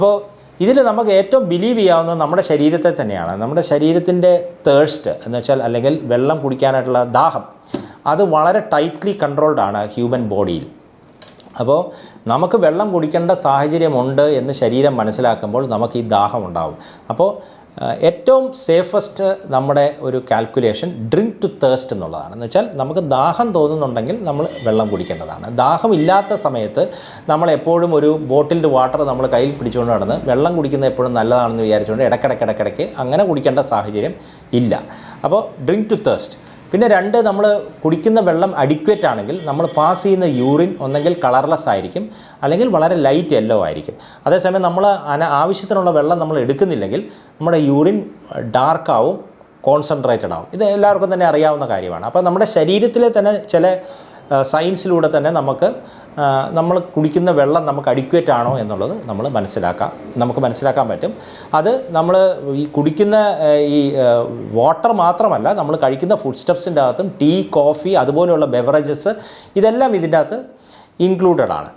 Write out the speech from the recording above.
അപ്പോൾ ഇതിൽ നമുക്ക് ഏറ്റവും ബിലീവ് ചെയ്യാവുന്നത് നമ്മുടെ ശരീരത്തെ തന്നെയാണ്. നമ്മുടെ ശരീരത്തിൻ്റെ തേഴ്സ്റ്റ് എന്ന് വെച്ചാൽ അല്ലെങ്കിൽ വെള്ളം കുടിക്കാനായിട്ടുള്ള ദാഹം അത് വളരെ ടൈറ്റ്ലി കൺട്രോൾഡ് ആണ് ഹ്യൂമൻ ബോഡിയിൽ. അപ്പോൾ നമുക്ക് വെള്ളം കുടിക്കേണ്ട സാഹചര്യമുണ്ട് എന്ന് ശരീരം മനസ്സിലാക്കുമ്പോൾ നമുക്ക് ഈ ദാഹം ഉണ്ടാവും. അപ്പോൾ ഏറ്റവും സേഫസ്റ്റ് നമ്മുടെ ഒരു കാൽക്കുലേഷൻ ഡ്രിങ്ക് ടു തേഴ്സ്റ്റ് എന്നുള്ളതാണ്. എന്ന് വെച്ചാൽ നമുക്ക് ദാഹം തോന്നുന്നുണ്ടെങ്കിൽ നമ്മൾ വെള്ളം കുടിക്കേണ്ടതാണ്. ദാഹമില്ലാത്ത സമയത്ത് നമ്മൾ എപ്പോഴും ഒരു ബോട്ടിൽഡ് വാട്ടർ നമ്മൾ കയ്യിൽ പിടിച്ചുകൊണ്ട് നടന്ന് വെള്ളം കുടിക്കുന്നത് എപ്പോഴും നല്ലതാണെന്ന് വിചാരിച്ചുകൊണ്ട് ഇടയ്ക്കിടയ്ക്ക് അങ്ങനെ കുടിക്കേണ്ട സാഹചര്യം ഇല്ല. അപ്പോൾ ഡ്രിങ്ക് ടു തേഴ്സ്റ്റ്. പിന്നെ 2, നമ്മൾ കുടിക്കുന്ന വെള്ളം അഡിക്വേറ്റ് ആണെങ്കിൽ നമ്മൾ പാസ് ചെയ്യുന്ന യൂറിൻ ഒന്നെങ്കിൽ കളർലെസ് ആയിരിക്കും അല്ലെങ്കിൽ വളരെ ലൈറ്റ് യെല്ലോ ആയിരിക്കും. അതേസമയം നമ്മൾ ആവശ്യത്തിനുള്ള വെള്ളം നമ്മൾ എടുക്കുന്നില്ലെങ്കിൽ നമ്മുടെ യൂറിൻ ഡാർക്കാവും, കോൺസെൻട്രേറ്റഡ് ആവും. ഇത് എല്ലാവർക്കും തന്നെ അറിയാവുന്ന കാര്യമാണ്. അപ്പോൾ നമ്മുടെ ശരീരത്തിലെ തന്നെ ചില സയൻസിലൂടെ തന്നെ നമ്മൾ കുടിക്കുന്ന വെള്ളം നമുക്ക് അഡിക്വേറ്റ് ആണോ എന്നുള്ളത് നമുക്ക് മനസ്സിലാക്കാൻ പറ്റും. അത് നമ്മൾ ഈ കുടിക്കുന്ന ഈ വാട്ടർ മാത്രമല്ല, നമ്മൾ കഴിക്കുന്ന ഫുഡ് സ്റ്റഫ്സിൻ്റെ അകത്തും ടീ, കോഫി അതുപോലെയുള്ള ബെവറേജസ് ഇതെല്ലാം ഇതിൻ്റെ അകത്ത് ഇൻക്ലൂഡഡ് ആണ്.